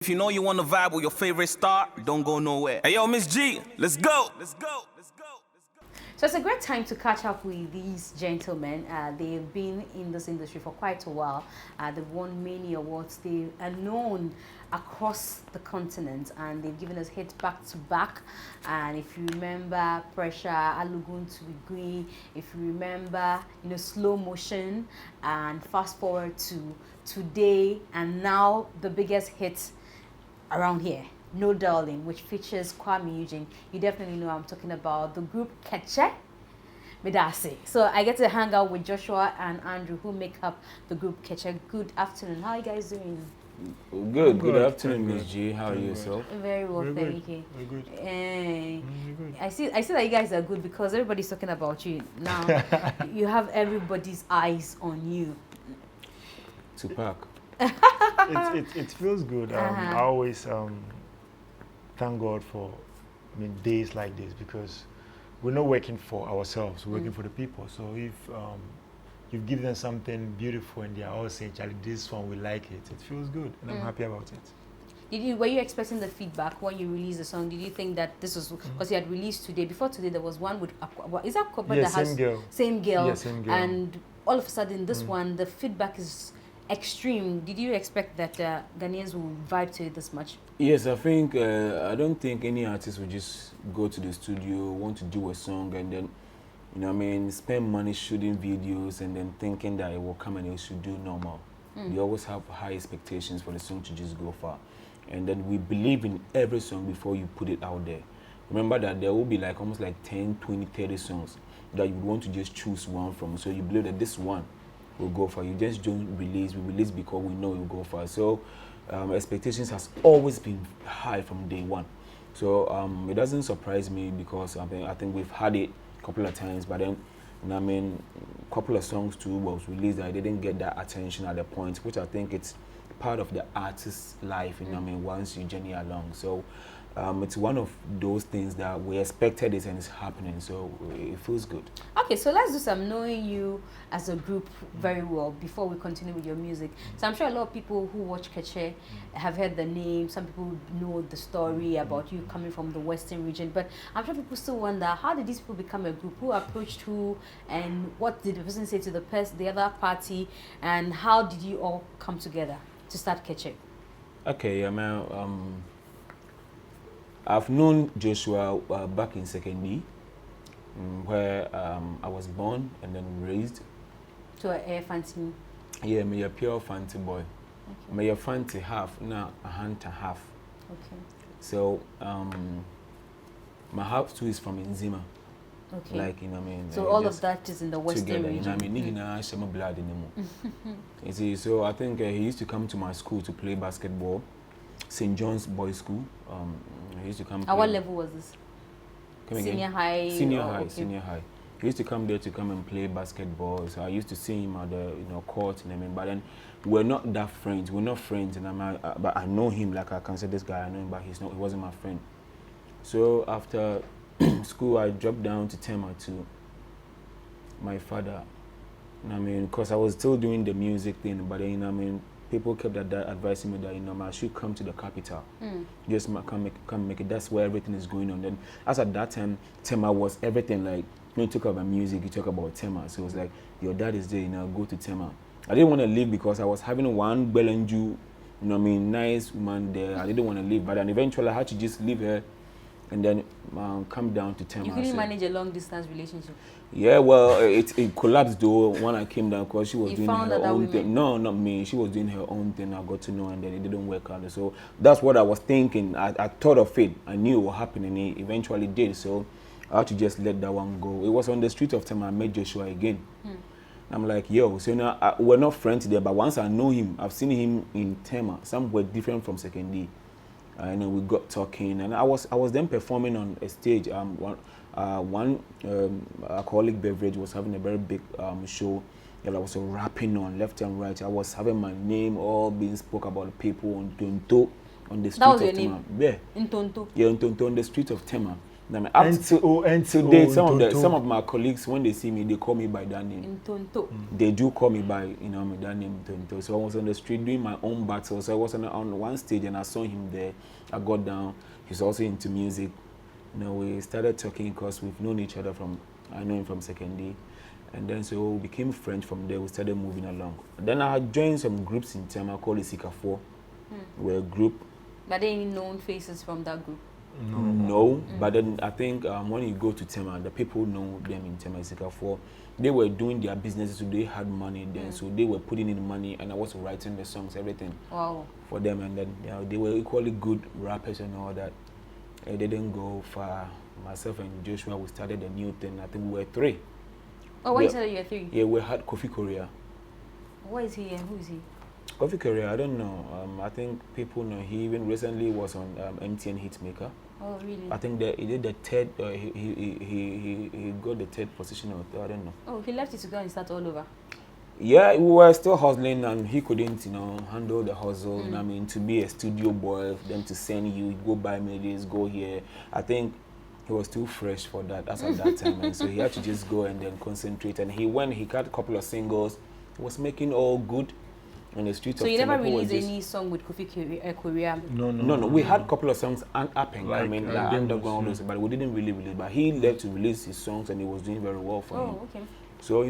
If you know you want to vibe with your favorite star, don't go nowhere. Hey, yo, Miss G, let's go. Let's go. Let's go. So it's a great time to catch up with these gentlemen. They've been in this industry for quite a while. They've won many awards. They are known across the continent, and they've given us hits back to back. And if you remember Pressure, Alugun to be Green, if you remember, Slow Motion, and fast forward to today, and now the biggest hit around here, No Darling, which features Kuami Eugene. You definitely know I'm talking about the group Keche. Medase. So I get to hang out with Joshua and Andrew, who make up the group Keche. Good afternoon. How are you guys doing? Good afternoon, Miss G. How are you yourself? Very well, thank you. Very good. I see that you guys are good because everybody's talking about you now. You have everybody's eyes on you. Tupac. It feels good. I always thank God for days like this, because we're not working for ourselves, we're working for the people. So if you've given them something beautiful and they are all saying, Charlie, this one, we like it, it feels good, and I'm happy about it. Were you expecting the feedback when you released the song? Did you think that this was because you had released today? Before today, there was one with is that couple that has same girl? Same girl. Yeah, same girl. And all of a sudden, this one, the feedback is extreme. Did you expect that Ghanaians will vibe to it this much? Yes, I think I don't think any artist would just go to the studio, want to do a song, and then spend money shooting videos and then thinking that it will come and it should do normal. We always have high expectations for the song to just go far, and then we believe in every song before you put it out there. Remember that there will be like almost like 10, 20, 30 songs that you want to just choose one from, so you believe that this one will go far. You just don't release. We release because we know it will go far. So expectations has always been high from day one. So it doesn't surprise me, because I think we've had it a couple of times, but then a couple of songs too was released that I didn't get that attention at the point, which I think it's part of the artist's life. Once you journey along. So it's one of those things that we expected it and it's happening, so it feels good. Okay, so let's do some knowing you as a group very well before we continue with your music. So I'm sure a lot of people who watch Keche have heard the name. Some people know the story about you coming from the Western region, but I'm sure people still wonder, how did these people become a group? Who approached who, and what did the person say to the other party, and how did you all come together to start Keche? Okay, I've known Joshua back in secondary, where I was born and then raised. To a fancy? Yeah, me a pure fancy boy. Okay. Me a fancy half, now a hunter half. Okay. So my half too is from Nzima. Okay. Like So all of that is in the Western region. Blood you see, so I think he used to come to my school to play basketball. St. John's Boys School. He used to come. At what level was this? Senior high. Senior high. Okay. Senior high. He used to come there to come and play basketball. So I used to see him at the court. But then we're not that friends. We're not friends, and but I know him. Like I can say this guy, I know him, but he's not. He wasn't my friend. So after school, I dropped down to Tema to my father. Because I was still doing the music thing, but then people kept advising me that I should come to the capital. Just come make it. That's where everything is going on. Then as at that time, Tema was everything. Like when you talk about music, you talk about Tema. So it was like, your dad is there, go to Tema. I didn't want to leave because I was having one Belenju, nice woman there. I didn't want to leave, but then eventually I had to just leave her and then come down to Tema. You couldn't manage a long distance relationship? Yeah, well, it collapsed though when I came down, because she was doing her own thing. No, not me. She was doing her own thing. I got to know, and then it didn't work out. So that's what I was thinking. I thought of it. I knew it would happen, and it eventually did. So I had to just let that one go. It was on the street of Tema I met Joshua again. I'm like, yo, so now we're not friends there, but once I know him, I've seen him in Tema, somewhere different from secondary. And then we got talking, and I was then performing on a stage. One alcoholic beverage was having a very big show that I was rapping on left and right. I was having my name all being spoke about people on Tonto on the street of Tema. Yeah. In Tonto? Yeah, in Tonto on the street of Tema. I mean, up to date, some of my colleagues, when they see me, they call me by that name. They do call me by, that name, Tonto. So I was on the street doing my own battle. So I was on one stage and I saw him there. I got down. He's also into music. We started talking because we've known each other I know him from secondary. And then so we became friends from there. We started moving along. Then I had joined some groups in Tema called Isika 4. We're a group. But any known faces from that group? No, but then I think when you go to Tema, the people know them in Tema Isika 4. They were doing their businesses, so they had money then, so they were putting in money, and I was writing the songs, everything for them. And then they were equally good rappers and all that. They didn't go far. Myself and Joshua, we started a new thing. I think we were 3. Oh, why you said you were 3? Yeah, we had Kofi Korea. What is he and who is he? Kofi Korea, I don't know. I think people know. He even recently was on MTN Hitmaker. Oh, really? I think that he did the third. He got the 3rd position or third. I don't know. Oh, he left it to go and start all over. Yeah, we were still hustling, and he couldn't, handle the hustle. I mean, to be a studio boy, them to send you, go buy me this, go here. I think he was too fresh for that as at that time, and so he had to just go and then concentrate. And he got a couple of singles. He was making all good on the streets. So you never released any song with Kofi Korea? No. We had a couple of songs upping. Underground, but we didn't really release. But he left to release his songs, and he was doing very well for him. Okay. So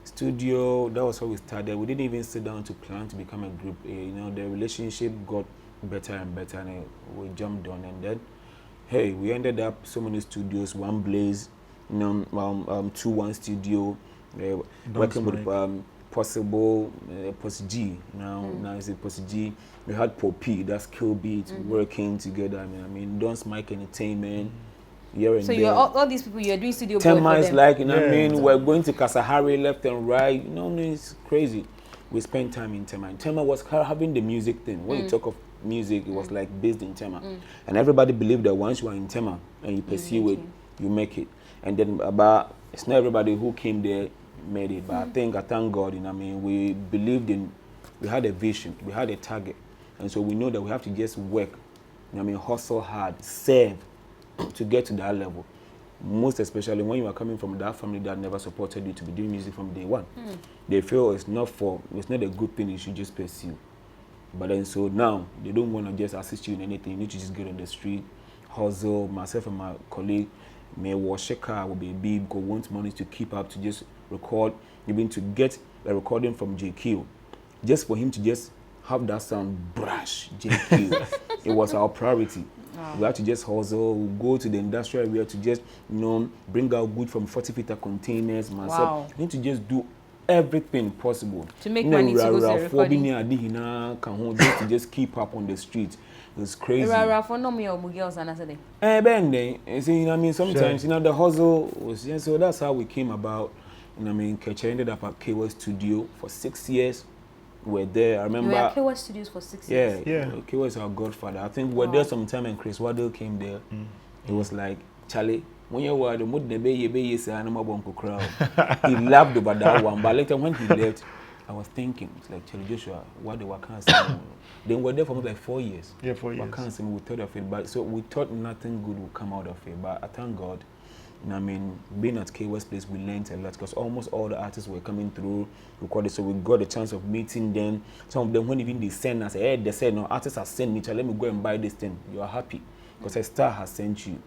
studio. That was how we started. We didn't even sit down to plan to become a group. The relationship got better and better, and we jumped on. And then, we ended up so many studios. One Blaze, 2-1 Studio, working with Possible, Post G. Now it's a Post G. We had Poppy, that's Kill Beat, working together. I mean, Don't Mike Entertainment. Here and so there. all these people, you're doing studio. Tema is like, we're going to Kasahari left and right. It's crazy. We spent time in Tema. And Tema was having the music thing. When you talk of music, it was like based in Tema. And everybody believed that once you are in Tema and you pursue it, you make it. And then it's not everybody who came there made it. But I thank God, we believed we had a vision, we had a target. And so we know that we have to just work, hustle hard, serve to get to that level. Most especially when you are coming from that family that never supported you to be doing music from day one. They feel it's not a good thing you should just pursue. But then so now they don't want to just assist you in anything. You need to just get on the street, hustle. Myself and my colleague may wash a car, will be a big, go want money to keep up, to just record, even to get a recording from JQ. Just for him to just have that sound brash, JQ. It was our priority. We had to just hustle, go to the industrial area to just, bring out good from 40-feet containers. Myself, I need to just do everything possible to make money to go to the recording. Just to just keep up on the street. It's crazy. Sometimes, the hustle was just, so that's how we came about. Keche ended up at Keche Studio for 6 years. We're there. I remember. You were at Keche Studios for 6 years. Yeah. Keche is our godfather. I think we're there sometime, and Chris Waddell came there. It was like, Charlie, when you were the mood, he laughed over that one. But later, when he left, I was thinking, it's like, Charlie Joshua, what the Wakansi? Then we're there for like 4 years. Yeah, 4 years. Wakansi, we thought of it, but so we thought nothing good would come out of it. But I thank God. Being at Keche Place, we learned a lot because almost all the artists were coming through, recorded. So we got the chance of meeting them. Some of them, when even they send us, they said, no, artists have sent me, let me go and buy this thing. You are happy because a star has sent you.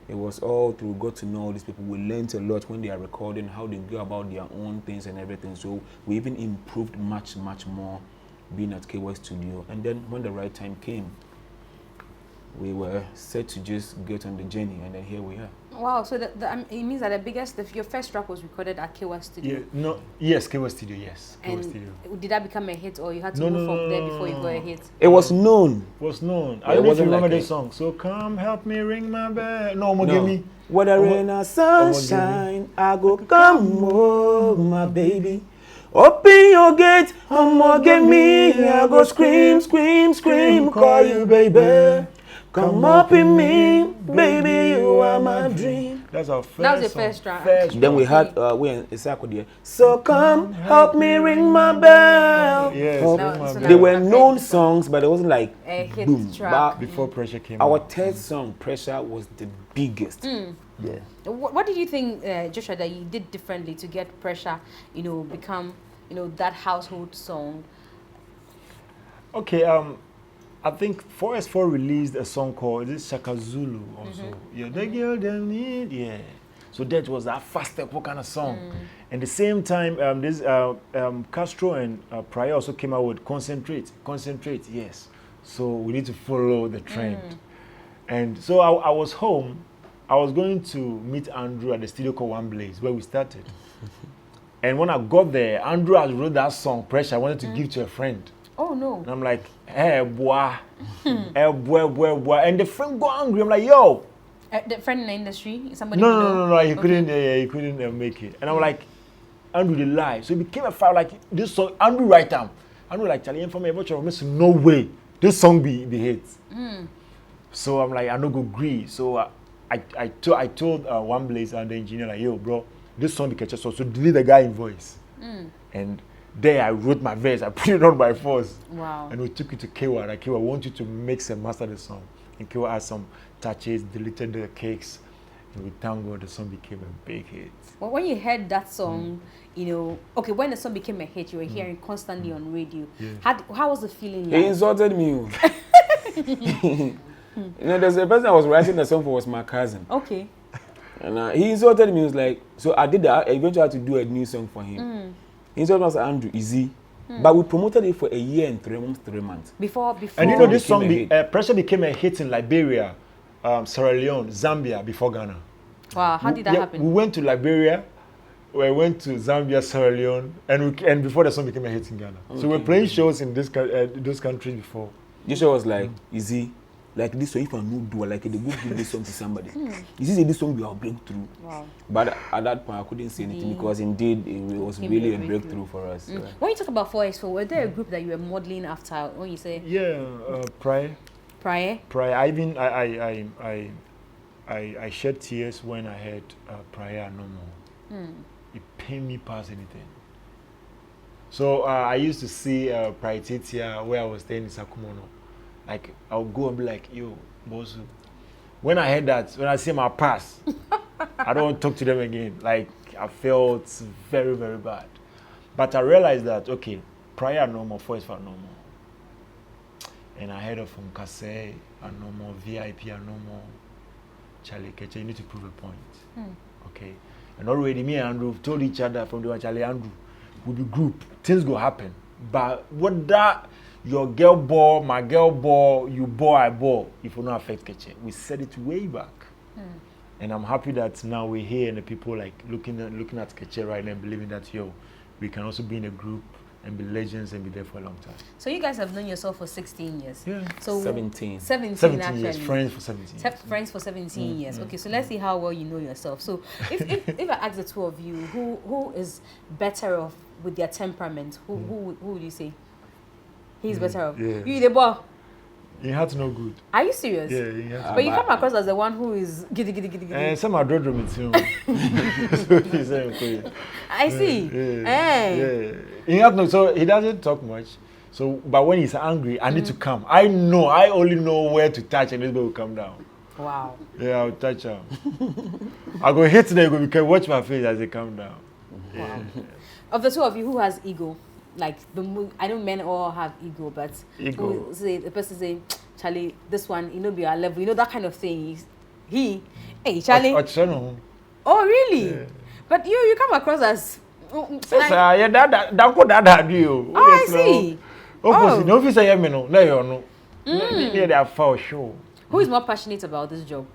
It was all through, we got to know all these people. We learned a lot when they are recording, how they go about their own things and everything. So we even improved much, much more being at Keche Studio. And then when the right time came, we were set to just get on the journey, and then here we are. Wow, so it means that your first track was recorded at Keche Studio? Yes, Keche Studio, yes. And Studio. Did that become a hit, or you had to move from there before you got a hit? It was known. I don't know if you remember the song. So come help me ring my bell. Give me. Whether rain or sunshine, I go come home, my baby. Open your gate, get me. I go scream, scream, scream, call you baby. Come up in me, baby, you are my dream. That's our first. That was the first track. Then we had so come help me ring my bell. Yes, they were known songs, but it wasn't like a hit boom. track. Before Pressure came our third song, Pressure, was the biggest. Yeah. What did you think, Joshua, that you did differently to get pressure, become, that household song? Okay, I think 4S4 released a song called Shaka Zulu also. Yeah, the girl them need, yeah. So that was that fast tempo kind of song. And the same time, this Castro and Pryor also came out with Concentrate, yes. So we need to follow the trend. And so I was home. I was going to meet Andrew at the studio called One Blaze, where we started. And when I got there, Andrew has wrote that song, Pressure, I wanted to give to a friend. Oh, no. And I'm like, hey, boy. Hey, boy. And the friend got angry. I'm like, yo. The friend in the industry? Somebody No. He couldn't make it. And I'm like, Andrew, the lie. So it became a fight. Like, this song, Andrew write down. Andrew like, Charlie, for me, no way. This song be hit. So I'm like, I no go agree. So I told One Blaze and the engineer, like, yo, bro, this song be Keche, so delete the guy in voice. And there I wrote my verse, I put it on by force. Wow. And we took it to Kewa. Like, Kewa, I want you to mix and master the song. And Kewa had some touches, deleted the cakes. And we thank God the song became a big hit. Well, when you heard that song, okay, when the song became a hit, you were hearing constantly on radio. Yeah. How was the feeling like? He insulted me. There's a person I was writing the song for was my cousin. Okay. And he insulted me. He was like, so I did that. I eventually had to do a new song for him. He insulted me as Andrew, easy. But we promoted it for a year and 3 months. Before. And this song, Pressure became a hit in Liberia, Sierra Leone, Zambia, before Ghana. Wow, how did that happen? We went to Liberia, we went to Zambia, Sierra Leone, and before the song became a hit in Ghana. Okay. So we're playing shows in those countries before. Joshua was like, easy. Like this song, if I no do like they go give this song to somebody. You see, this song will break through. Wow. But at that point, I couldn't say anything because indeed it was really a breakthrough for us. When you talk about 4X4, were there a group that you were modeling after? When you say Pryor. I shed tears when I heard Pryor no more. It pained me past anything. So I used to see Pryor Titia where I was staying in Sakumono. Like, I'll go and be like, yo, boss. When I heard that, when I see my pass, I don't want to talk to them again. Like, I felt very, very bad. But I realized that, okay, Pryor no more, 4S4 no more. And I heard of Kase and no more, VIP and no more. Charlie, Keche, you need to prove a point. Okay. And already me and Andrew told each other from the Charlie Andrew, we'll be group. Things go happen. But what that... Your girl ball, my girl ball, you ball, I ball. If we not affect Keche, we said it way back, and I'm happy that now we're here and the people like looking at Keche right now and believing that we can also be in a group and be legends and be there for a long time. So you guys have known yourself for 16 years. Yeah. So 17 actually. Years. Friends for 17 years. Friends for 17 years. Okay, so let's see how well you know yourself. So if I ask the two of you, who is better off with their temperament? Who would you say? He's better off. Yeah. You the boy. You had to know good. Are you serious? Yeah, you had to. But you come across as the one who is giddy. And some are dreadful too. I see. Yeah. You have to, so he doesn't talk much. So, but when he's angry, I need to come. I only know where to touch, and this boy will come down. Wow. Yeah, I'll touch him. I go hit today. You can watch my face as they come down. Wow. Of the two of you, who has ego? Like I know men all have ego, but ego. The person say, Charlie, this one, be our level, that kind of thing. Hey, Charlie. Oh, really? Yeah. But you come across as. Yeah, that do. Oh, I see. No, if you say no, no. They are for sure. Who is more passionate about this job?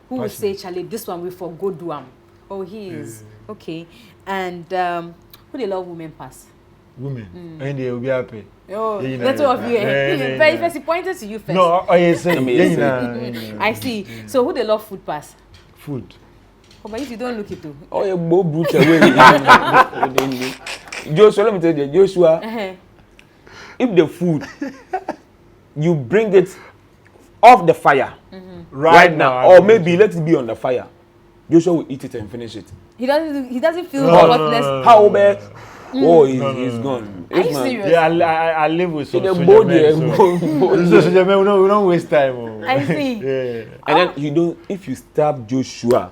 Who will say, Charlie, this one we for go do am? Oh, he is. Okay. And who they love women pass? Women, and they will be happy. Oh, the two of you. First, he pointed to you first. No, yes, I see. So, who they love food pass? Food. Oh, but if you don't look it too. Oh, you both brute away. Joshua, let me tell you, Joshua. If the food, you bring it off the fire right now, or maybe let it be on the fire. Joshua will eat it and finish it. He doesn't feel the hotness. How bad? Oh, he's gone. Are you This man- serious? Yeah, I live with some In a soldier boat, men, yeah, so boat. so soldier men, we don't waste time. Oh. I see. Yeah. And then you don't. If you stab Joshua,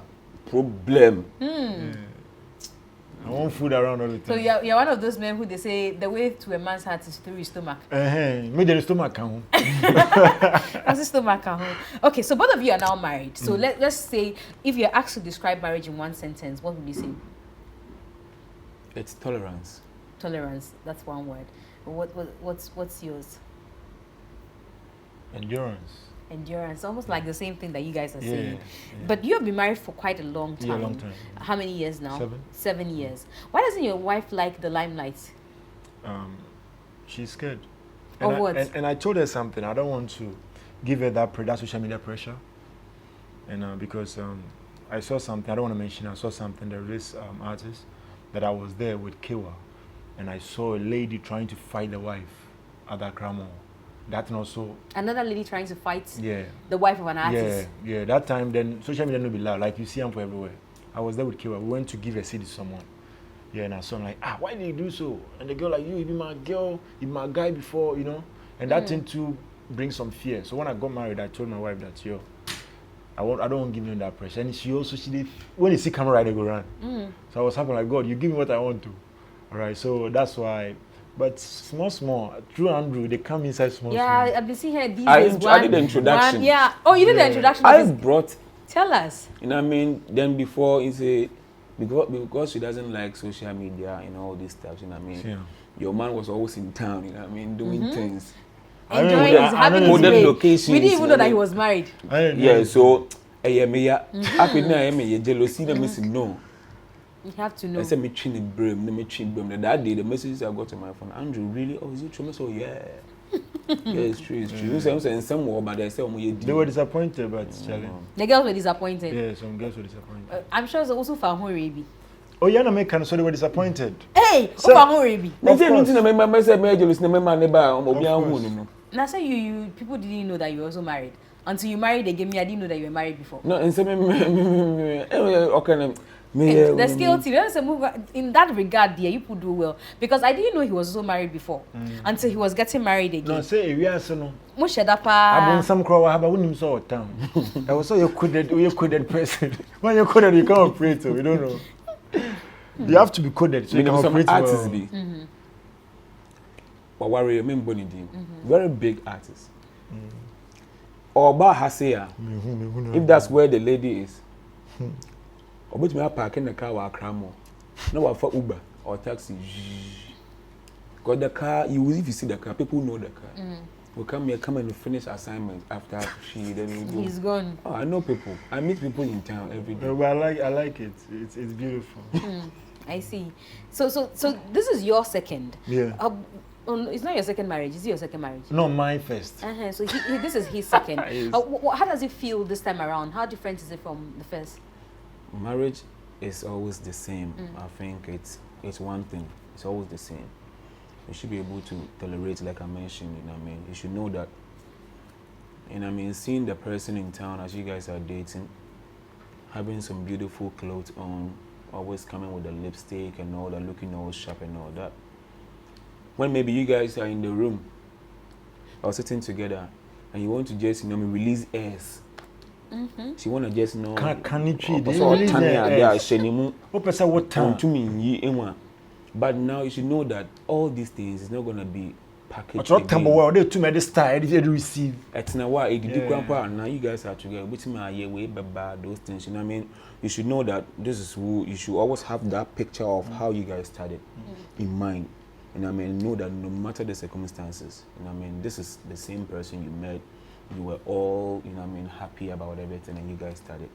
problem. I want food around all the time. So you're one of those men who they say the way to a man's heart is through his stomach. Me the stomach count. That's his stomach. Okay, so both of you are now married. So let's say if you're asked to describe marriage in one sentence, what would you say? It's tolerance. Tolerance. That's one word. What's yours? Endurance. Endurance. Almost like the same thing that you guys are Yeah, saying. yeah. But you have been married for quite a long time. Yeah, long time. How many years now? 7. 7 years. Why doesn't your wife like the limelight? She's scared. Of And what? and I told her something. I don't want to give her that social media pressure. And because I saw something, I don't want to mention. I saw something. There is artist that I was there with Kewa, and I saw a lady trying to fight the wife at that Kramo. That also. Another lady trying to fight Yeah. the wife of an artist. Yeah. That time, then social media no be loud. Like you see them for everywhere. I was there with Kewa. We went to give a seed to someone. Yeah, and I saw him like, why did you do so? And the girl like, you be my girl, you be my guy before, you know. And that thing too brings some fear. So when I got married, I told my wife that I don't want to give them that pressure. And she did, when you see camera, they go run. So I was happy like, God, you give me what I want to. All right, so that's why. But small, through Andrew, they come inside small. Yeah, I've been seeing her these I days. did the introduction. Yeah. Oh, you did the introduction. I brought. Tell us. You know what I mean? Then before it's because she doesn't like social media and all these stuff. You know what I mean? Yeah. Your man was always in town. You know what I mean? Doing things. Enjoying his having his modern way. locations, We didn't even know that he you know. was married. I didn't know. Yeah. So, happy now. Jealousy. The message no. You have to know. I said me chin in brim. That day the messages I got on my phone. Andrew, really? Oh, is it true? So yeah. Yeah, it's true. It's true. You say in some way, but they say They were disappointed, but challenge. The girls were disappointed. Yeah, some girls were disappointed. I'm sure it's also for Rebi. Oh, yeah, American, so they were disappointed. Hey, So- for Rebi. Of course. Now say you people didn't know that you were also married. Until you married again, I didn't know that you were married before. No, and some okay. The skill team, in that regard, dear, you could do well. Because I didn't know he was also married before. Until he was getting married again. No, say, we are so no. I Mushedapa. want some crow, I have a winning saw town. I was so you coded person. When you're coded, you can't operate, so you don't know. You have to be coded, so you can operate artists well. be. But worry, I mean, Bonnie D, very big artist. Or Bahasea, if that's where the lady is. Or which may park in the car or cramo. No one for Uber or taxi. Because the car, if you see the car, people know the car. We come here, come and finish assignment after then we go. He's gone. Oh, I know people. I meet people in town every day. No, but I like it. It's beautiful. I see. So this is your second. Yeah. It's not your second marriage. Is it your second marriage? No, mine first. So this is his second. Yes. How does it feel this time around? How different is it from the first? Marriage is always the same. I think it's one thing. It's always the same. You should be able to tolerate, like I mentioned. You know what I mean? You should know that. And I mean, seeing the person in town as you guys are dating, having some beautiful clothes on, always coming with the lipstick and all that, looking all sharp and all that. When maybe you guys are in the room or sitting together and you want to just, you know, release airs. She want to just know. Can you treat But now you should know that all these things is not going to be packaged. They too many style they receive. It's now why now you guys are together. Which way bad those things. You know what I mean? You should know that this is who you should always have that picture of how you guys started in mind. You know what I mean? Know that no matter the circumstances, you know what I mean, this is the same person you met. You were all, you know what I mean, happy about everything and you guys started.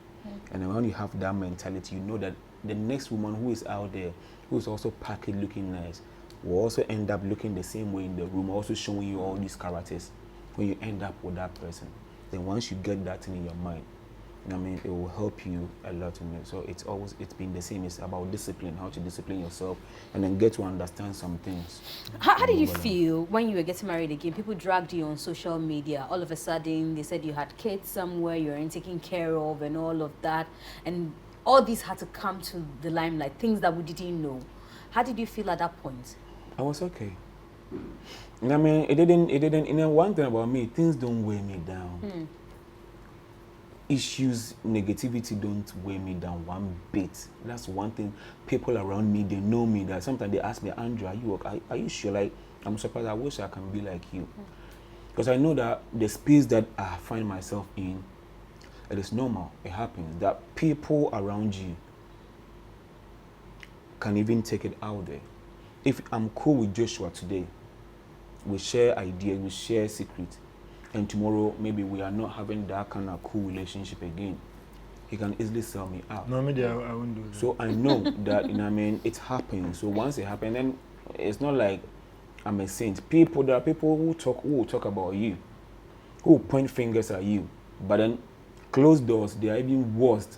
And then when you have that mentality, you know that the next woman who is out there, who is also packaged looking nice, will also end up looking the same way in the room, also showing you all these characters when you end up with that person. Then once you get that thing in your mind, you know what I mean, it will help you a lot in it. So it's been the same. It's about discipline, how to discipline yourself and then get to understand some things. How did you feel when you were getting married again? People dragged you on social media. All of a sudden, they said you had kids somewhere, you weren't taken care of and all of that. And all these had to come to the limelight, things that we didn't know. How did you feel at that point? I was okay. I mean, it didn't, you know, one thing about me, things don't weigh me down. Issues, negativity don't weigh me down one bit. That's one thing. People around me, they know me. That sometimes they ask me, Andrew, are you sure? Like, I'm surprised. I wish I can be like you. Because I know that the space that I find myself in, it is normal. It happens. That people around you can even take it out there. If I'm cool with Joshua today, we share ideas, we share secrets, and tomorrow maybe we are not having that kind of cool relationship again, he can easily sell me out. No, maybe I won't do that. So I know that, you know what I mean, it happens. So once it happens, then it's not like I'm a saint. There are people who will talk about you, who point fingers at you, but then closed doors, they are even worse.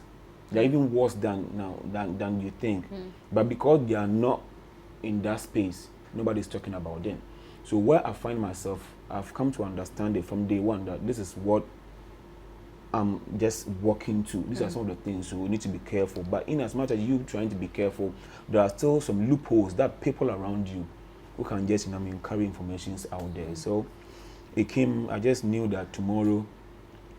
They're even worse than you think. But because they are not in that space, nobody's talking about them. So where I find myself, I've come to understand it from day one that this is what I'm just walking to. These are some of the things, so we need to be careful. But in as much as you trying to be careful, there are still some loopholes that people around you who can just, you know, carry information out there. So it came, I just knew that tomorrow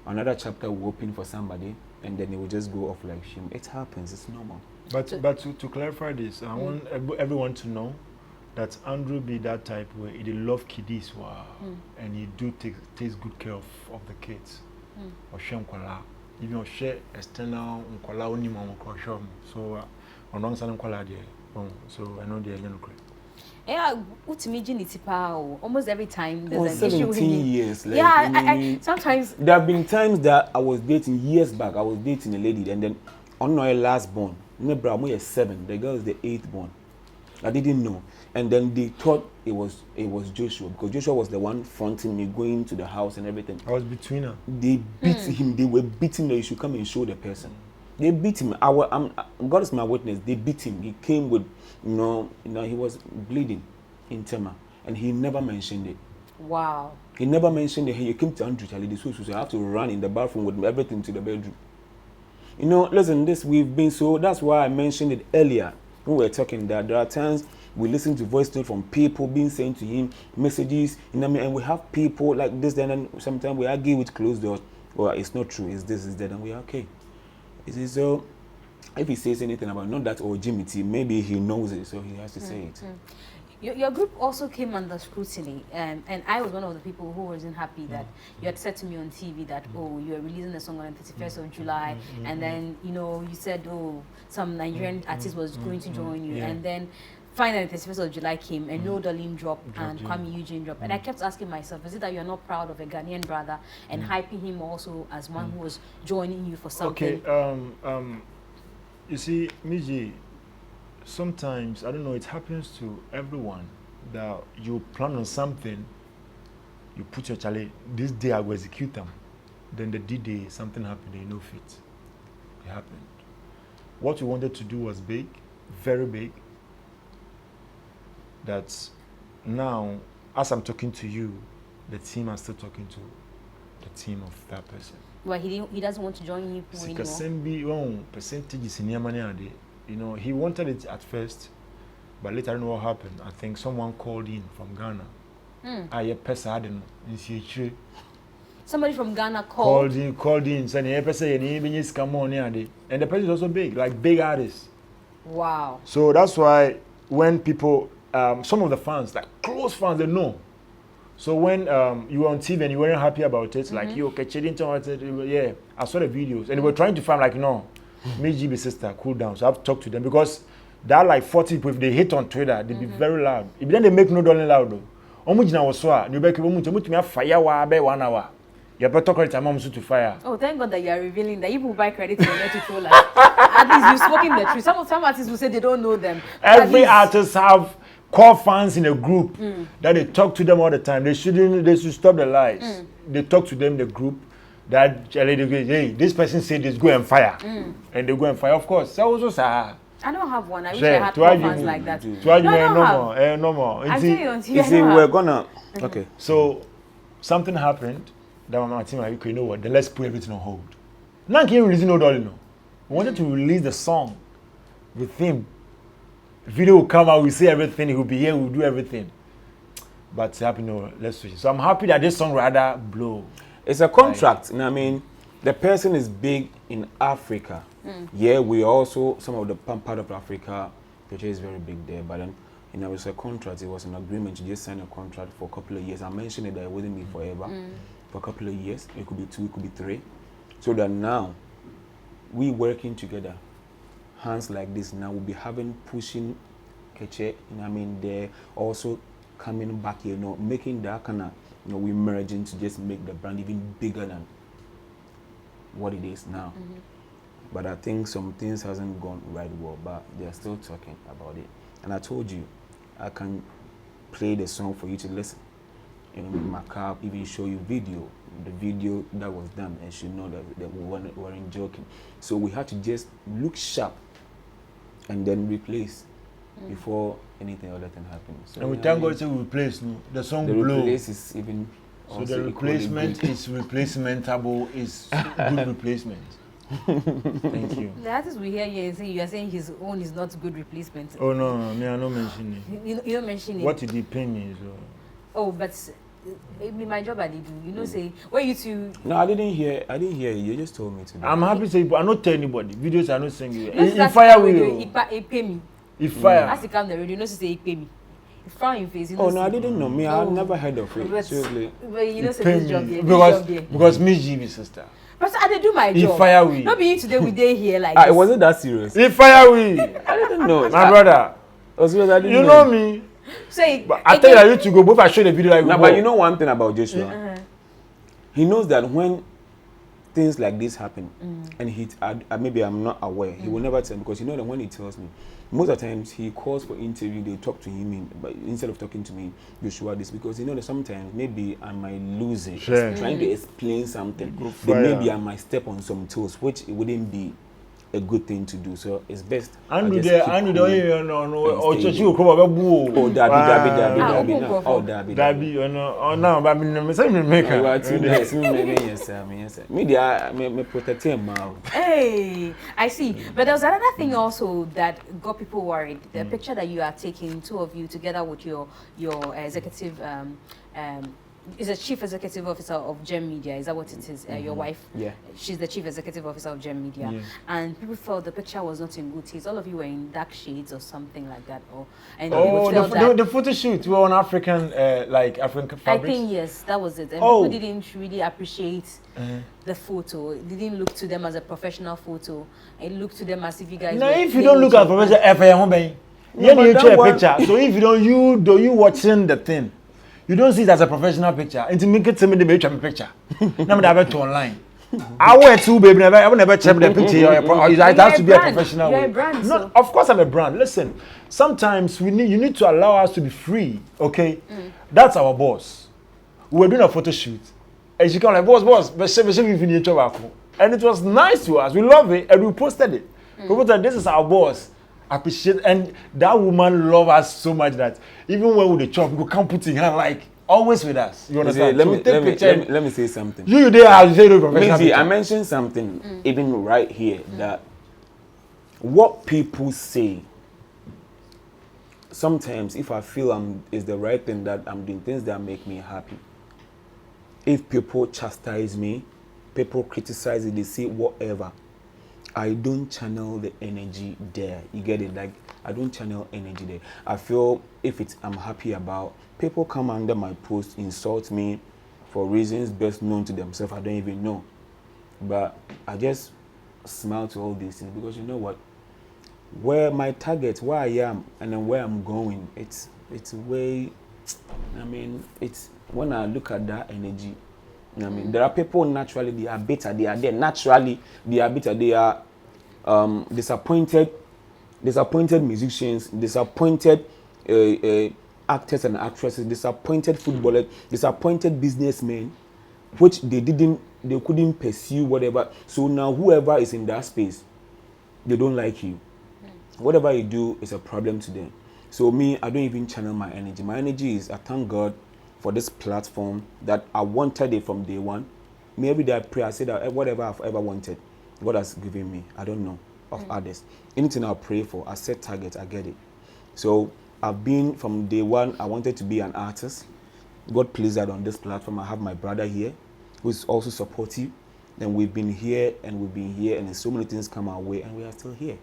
another chapter will open for somebody, and then it will just go off like shame. It happens, it's normal. But to clarify this, I want everyone to know that Andrew be that type where he love kiddies, and he do takes good care of the kids. Or share nkwala, even share external nkwala only mama show. So on one side nkwala there. So I know they are going to. Yeah, almost every time there's an issue with 17 years. Like, yeah, you know I sometimes there have been times that I was dating years back. I was dating a lady, and then on my last born, I'm 7. The girl is the 8th born. I didn't know, and then they thought it was Joshua, because Joshua was the one fronting me, going to the house and everything. I was between her. They beat him. They were beating that you should come and show the person. They beat him. God is my witness. They beat him. He came with, you know, he was bleeding in Tema, and he never mentioned it. Wow. He never mentioned it. He came to Andrew Charlie. So I have to run in the bathroom with everything to the bedroom. You know, listen, we've been so. That's why I mentioned it earlier when we were talking that there are times we listen to voice notes from people being sent to him, messages, you know what I mean, and we have people like this, then and sometimes we argue with closed doors. Well, it's not true, it's this, it's that, and we are okay. So if he says anything about not that or Jimmy T, maybe he knows it, so he has to say it. Your group also came under scrutiny, and I was one of the people who wasn't happy that you had said to me on TV that, oh, you are releasing a song on the 31st of July, and then, you know, you said, oh, some Nigerian artist was going to join you, and then finally the 31st of July came, and No Darling dropped, and Kuami Eugene dropped, and I kept asking myself, is it that you're not proud of a Ghanaian brother and hyping him also as one who was joining you for something? Okay, you see, Miji, sometimes, I don't know, it happens to everyone that you plan on something, you put your challenge, this day I will execute them. Then the D-Day, something happened, they know fit. It happened. What we wanted to do was big, very big. That now, as I'm talking to you, the team are still talking to the team of that person. Well, he doesn't want to join you anymore. Percentages in Yamani, you know, he wanted it at first, but later I don't know what happened. I think someone called in from Ghana. Somebody from Ghana called in, saying, and the person is also big, like big artists. Wow. So that's why when people, some of the fans, like close fans, they know. So when you were on TV and you weren't happy about it, like, yo, Keche didn't tell me, yeah, I saw the videos, and they were trying to find, like, no, me, GB sister, cool down. So I have to talk to them, because there are like 40 people, if they hit on Twitter, they be very loud. If then they make No Darling loud, though. Omujina was so, you better keep fire 1 hour. You better talk to mom to fire. Oh, thank God that you are revealing that. You will buy credit for them to troll us. At least you've spoken the truth. Some artists will say they don't know them. Every artist have core fans in a group that they talk to them all the time. They should stop the lies. They talk to them in the group that hey, this person said this, go and fire. And they go and fire. Of course, that was also I don't have one. I wish I had core fans like that. No more. I see you on TV. You see, we're gonna okay. So something happened. That my team like, okay, you know what? Then let's put everything on hold. Now can you release No Darling? No. We wanted to release the song with him video will come out, we say everything, he will be here, we'll do everything. But happy no, let's switch. So I'm happy that this song rather blow. It's a contract. I mean, the person is big in Africa. Yeah, we also some of the part of Africa, Keche is very big there. But then, it was a contract. It was an agreement. You just sign a contract for a couple of years. I mentioned it that it wouldn't be forever. For a couple of years, it could be 2, it could be 3. So that now, we working together, hands like this. Now we'll be pushing Keche. They're also coming back here, making that kind of, we merging to just make the brand even bigger than what it is now. But I think some things hasn't gone right well, but they're still talking about it. And I told you, I can play the song for you to listen. In my car, even show you the video that was done, and you know that we weren't joking. So we had to just look sharp and then replace before anything other thing happens. So, and we thank God to replace the song blow. The replace is even. So the replacement is replacementable, is good replacement. Thank you. The artist we hear here say you are saying his own is not good replacement. Oh no, me I don't mention it. You don't mention it. What did the pain is? Oh, but my job I did do. Say where you two. No, I didn't hear you. You just told me to. I'm happy to say, but I not tell anybody. Videos are not singing. If fire will. He pay me. If fire. As he come the radio, you know say he pay me. He frown in face. Oh no, I didn't know. Me, I've never heard of it. Seriously. But you know say this job here. Because me GB sister. But I did do my job. If fire will. Not be today we day here like this. It wasn't that serious. If fire will. I didn't know. My brother. I didn't you know me. Say, but I tell you to go. Both I show the video like. No, but you know one thing about Joshua. He knows that when things like this happen, and maybe I'm not aware, he will never tell me, because you know that when he tells me, most of the times he calls for interview, they talk to him, but instead of talking to me, Joshua this, because you know that sometimes maybe I might lose it, trying to explain something, then maybe I might step on some toes, which it wouldn't be a good thing to do. So it's best. And do the or church you come about boo. Oh, Dabi. Oh, Dabi. Oh, now, but me say me make her. Yes. Media, me protect him. Hey, I see. But there was another thing also that got people worried. The picture that you are taking, two of you together with your executive is a chief executive officer of Gem Media. Is that what it is? Your wife? Yeah. She's the chief executive officer of Gem Media. Yeah. And people felt the picture was not in good taste. All of you were in dark shades or something like that. The photo shoot, we were on African, African fabrics? I think, yes, that was it. And people didn't really appreciate the photo. It didn't look to them as a professional photo. It looked to them as if you guys if you don't look at professional you take a picture. So if you don't, you watching the thing. You don't see it as a professional picture. And to make it to me, the picture. Now I have to online. I wear two, baby. I will never check the picture. It has to be a professional. You're a brand. No, of course I'm a brand. Listen, sometimes you need to allow us to be free. Okay, that's our boss. We were doing a photo shoot, and she came like, boss, and it was nice to us. We love it, and we posted it. We posted, this is our boss. Appreciate, and that woman love us so much that even when we the chop, we can't put in her like always with us. You understand? Let me say something. You there are zero professional. I mentioned something even right here that what people say. Sometimes, if I feel is the right thing, that I'm doing things that make me happy. If people chastise me, people criticize it, they say whatever. I don't channel the energy there. You get it? Like, I don't channel energy there. I feel if I'm happy about, people come under my post, insult me for reasons best known to themselves. I don't even know. But I just smile to all these things because you know what? Where my target, where I am, and then where I'm going, it's way, it's when I look at that energy, there are people naturally, they are bitter, they are there. Naturally, they are bitter, they are disappointed musicians, disappointed actors and actresses, disappointed footballers, disappointed businessmen, which they couldn't pursue whatever. So now whoever is in that space, they don't like you. Whatever you do is a problem to them. So me, I don't even channel my energy. My energy is, I thank God for this platform that I wanted it from day one. Me every day I pray, I say that whatever I've ever wanted, God has given me. I don't know of others. Anything I pray for, I set target, I get it. So I've been from day one, I wanted to be an artist. God placed that on this platform. I have my brother here, who is also supportive. And we've been here, and then so many things come our way, and we are still here.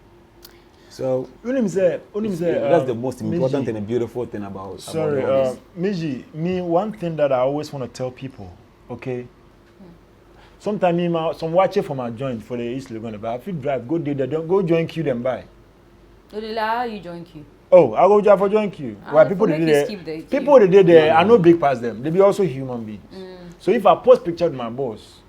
So that's the most important and a beautiful thing about. Sorry, Miji, one thing that I always want to tell people, okay? Sometimes some watch it for my joint for the East Legon, but if you drive, go there, don't go join queue then buy. You join queue. Oh, I go drive for join queue. Why people they there? People they there, I know big past them. They be also human beings. So if I post picture with my boss.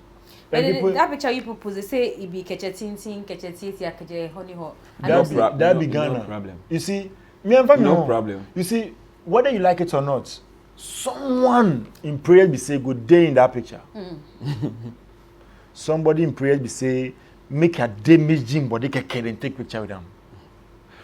But that picture you propose, they say it be Keche Tintin, Keche Titi, Keche Honey Hot. That be Ghana. No problem. You see, me and family. No problem. You see, whether you like it or not, someone in prayer be say good day in that picture. Somebody in prayer be say make a damaging body and take picture with them.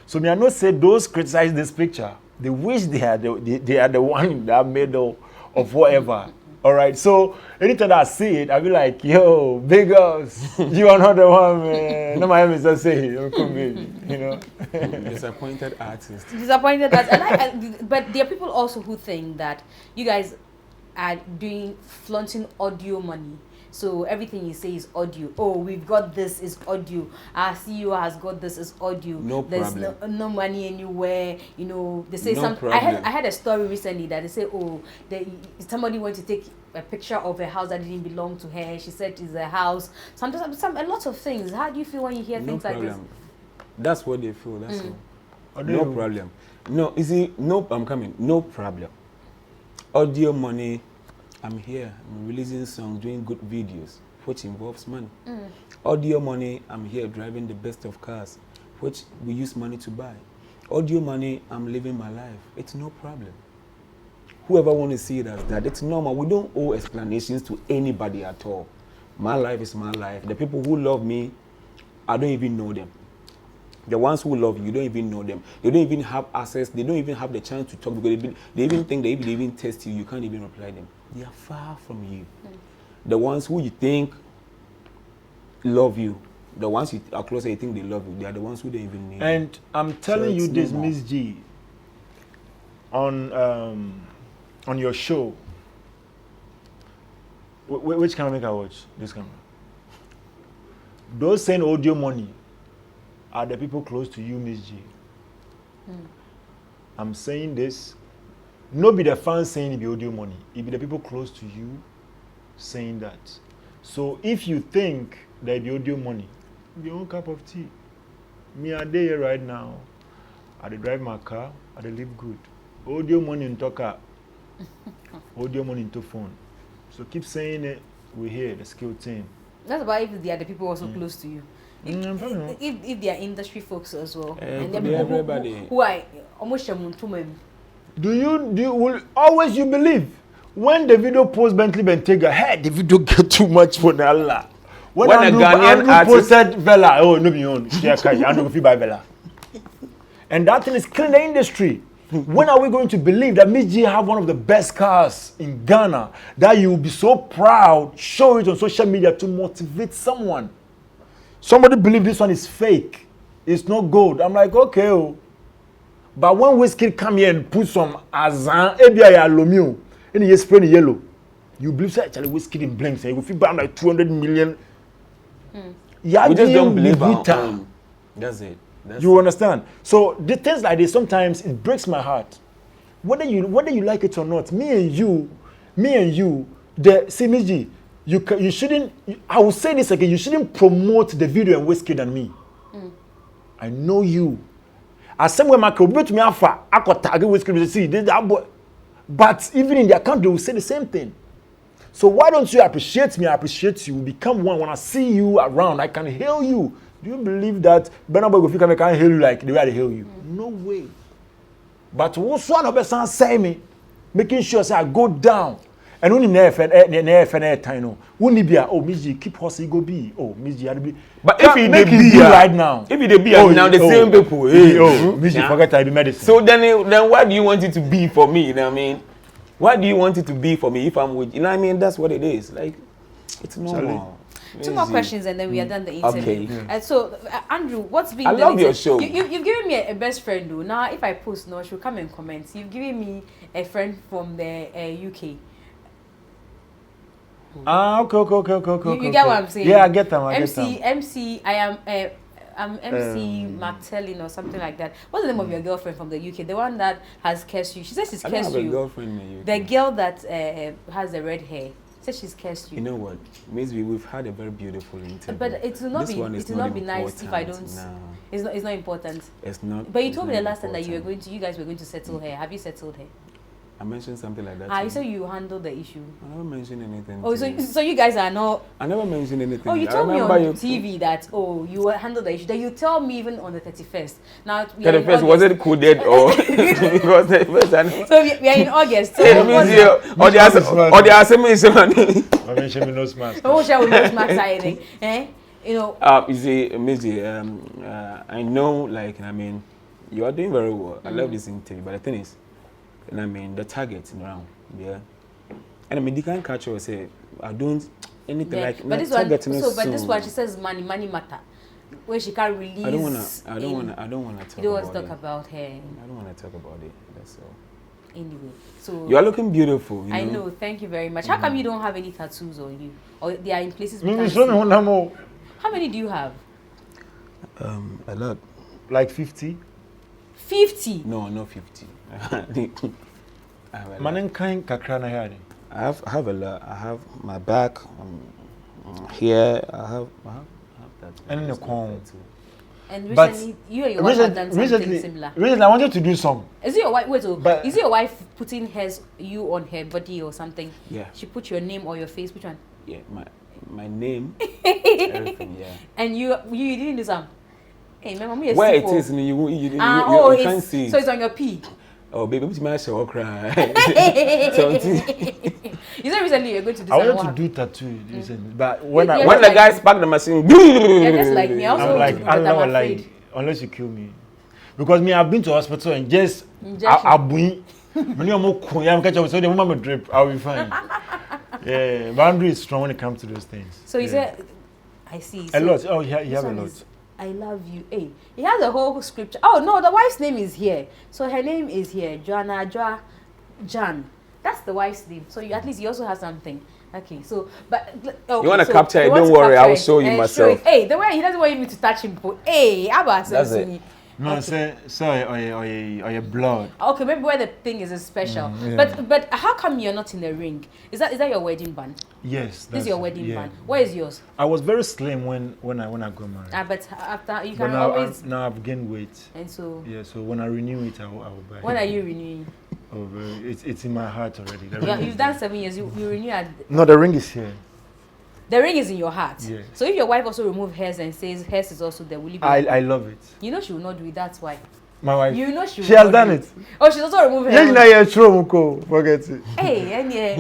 So me I not say those criticize this picture. They wish they are the one that made of whatever. All right, so anytime I see it, I'll be like, yo, big ups, you are not the one, man. No, my name is just saying, you know. Disappointed artist. Disappointed artist. But there are people also who think that you guys are flaunting audio money. So everything you say is audio. Oh, we've got this is audio. Our CEO has got this is audio. No There's problem. no money anywhere. You know, they say No some. I problem. had a story recently that they say, oh, somebody went to take a picture of a house that didn't belong to her. She said it's a house. Sometimes a lot of things. How do you feel when you hear things like this? That's what they feel. That's all. No problem. No, you see, no, I'm coming. No problem. Audio money. I'm here. I'm releasing songs, doing good videos, which involves money. Audio money. I'm here driving the best of cars, which we use money to buy. Audio money. I'm living my life. It's no problem. Whoever want to see it as that, it's normal. We don't owe explanations to anybody at all. My life is my life. The people who love me, I don't even know them. The ones who love you don't even know them. They don't even have access. They don't even have the chance to talk because they even think they even test you. You can't even reply them. They are far from you. The ones who you think love you, the ones you are closer, you think they love you, they are the ones who don't even need you. And I'm telling you this, Miss G, on your show. Which camera make I watch? This camera. Those saying audio money are the people close to you, Miss G. I'm saying this. No be the fans saying it be audio money. It be the people close to you saying that. So if you think that it be audio money, be your own cup of tea. Me I dey here right now. I dey drive my car. I dey live good. Audio money in talker. Audio money into phone. So keep saying it. We here the skill team. That's about if they are the people also close to you. If they are industry folks as well, and then everybody who are almost do you will always you believe when the video post Bentley Bentayga, hey, the video get too much for Allah. When a Ghanaian artist posted Vela, oh no be on, I don't feel by Vela, and that thing is killing the industry. When are we going to believe that Miss G have one of the best cars in Ghana that you will be so proud, show it on social media to motivate someone? Somebody believe this one is fake. It's not gold. I'm like, okay. Oh. But when Whiskey come here and put some Azan, ABI Alumio, and he spray yellow, you believe that actually Whiskey in blank, say, if you buy like 200 million. We just don't believe our own. That's it. You understand? So the things like this, sometimes it breaks my heart. Whether you like it or not, me and you, see Miss G, you shouldn't, I will say this again, you shouldn't promote the video and Whiskey than me. I know you. As some way my could me alpha, I could target Whiskey to see this that boy. But even in their country, they will say the same thing. So why don't you appreciate me? I appreciate you. We become one. When I see you around, I can hail you. Do you believe that Benaboy can't hail you like the way I hail you? No way. But what's one of us say me, making sure say I go down. And when you never time, when you be oh Miss G, keep hustling, go be oh Miss G, be. But if it be right now, if it be now the same people, Miss G forget I be medicine. So then why do you want it to be for me? You know what I mean? Why do you want it to be for me if I'm with you? Know what I mean? That's what it is. Like it's normal. Two more questions and then we are done the interview. Okay. So, Andrew, what's been I the love your latest? show. You've given me a best friend, though. Now, if I post, no, she'll come and comment. You've given me a friend from the UK. Okay. You get what I'm saying? Yeah, I get them. I'm MC Martellin or something like that. What's the name of your girlfriend from the UK? The one that has cursed you. She says she's I don't cursed have a you. girlfriend in the UK. The girl that has the red hair. Says she's cursed you. You know what? Maybe we've had a very beautiful interview. But it will not be nice if I don't. No. It's not important. It's not. But you told me the last time that you guys were going to settle her. Have you settled her? I mentioned something like that. You said you handled the issue. I never mentioned anything. Oh, so you guys are not. I never mentioned anything. Oh, you told me on TV that you handled the issue. Then you tell me even on the 31st. Now we 31st was it coded or because 31st? So we are in August. So or the assumption. I mentioned me no smart. Oh, shall we no smart side? You know. You see, Missy, I know, like, I mean, you are doing very well. I love this interview, but the thing is, and I mean, the target around, yeah. And I mean, you can't catch her say, I don't anything like. But this one, but this one, she says money matter. Where she can't release. I don't wanna talk. You don't want to talk about her. I don't want to talk about it. That's all. Anyway, so you are looking beautiful. I know. Thank you very much. How come you don't have any tattoos on you, or they are in places? How many do you have? A lot. Like 50. 50? No, not 50. I have a lot. I have my back, here. I have that. And in the corner. And recently, you and your wife have done something similar. Recently, I wanted to do some. Is it your wife? Wait, is it your wife putting you on her body or something? Yeah. She put your name or your face. Which one? Yeah, my name, everything. Yeah. And you didn't do some. Hey, my mommy is where it is, you can't see. So it's on your P. Oh, baby, what's my show cry? You said recently you're going to do. I wanted to do tattoo recently, but when the guys pack the machine, you're just like me. I'm like, I'm like, unless you kill me, because me, I've been to hospital and just I'll be. When you're more cool, I'm catching up. So the moment I drip, I'll be fine. Yeah, boundary is strong when it comes to those things. So you said, I see. A lot. Oh, you have a lot. I love you. Hey, he has a whole scripture. Oh no, the wife's name is here. So her name is here, Jan. That's the wife's name. So at least you also have something. Okay, so but okay, you want to capture it? Don't worry, I will show you myself. Hey, the way he doesn't want me to touch him. Hey, Abba says me. No, okay. Or your blood. Okay, maybe where the thing is special. Yeah. But how come you're not in the ring? Is that your wedding band? Yes. This is your wedding band. Where is yours? I was very slim when I got married. But after you can always. Now I've gained weight. And so. Yeah. So when I renew it, I will buy. When are you renewing? Oh, it's in my heart already. You've done 7 years. You renew at. No, the ring is here. The ring is in your heart. Yes. So if your wife also remove hairs and says hairs is also there, will you be? I love it. You know she will not do it. That's why. My wife. You know she has done it. Oh, she's also removed hair. Forget it. Hey,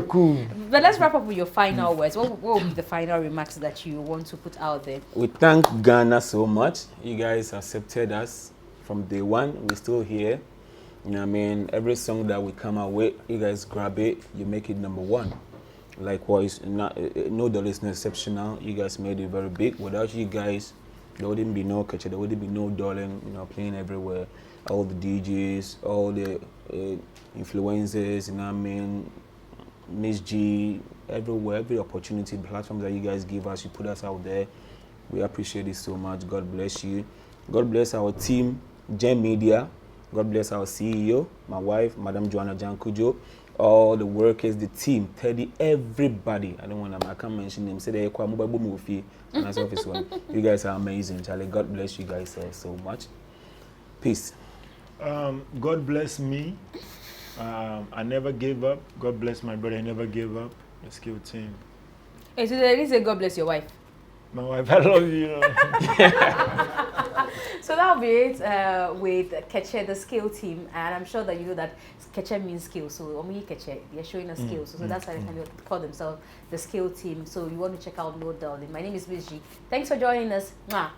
cool. But let's wrap up with your final words. What will be the final remarks that you want to put out there? We thank Ghana so much. You guys accepted us from day one. We're still here. You know what I mean? Every song that we come out with, you guys grab it. You make it #1. Likewise, no dollar is not exceptional. You guys made it very big. Without you guys, there wouldn't be no Keche, there wouldn't be no Darling, playing everywhere. All the DJs, all the influencers, you know what I mean, Miss G, everywhere, every opportunity, platforms that you guys give us, you put us out there. We appreciate it so much. God bless you. God bless our team, Gem Media. God bless our CEO, my wife, Madam Joanna Jankujo. All the workers, the team, Teddy, everybody. I can't mention them. Say they Kuami Eugene and that's office one. You guys are amazing, Charlie. God bless you guys so much. Peace. God bless me. I never gave up. God bless my brother. I never gave up. The skill team. Hey, so they didn't say God bless your wife. My wife, I love you. So that'll be it with Keche, the skill team, and I'm sure that you know that Keche means skill. So Omi Keche, they're showing us skills. So that's why they kind of call themselves the skill team. So you want to check out No Darling. My name is Miss G. Thanks for joining us. Mwah.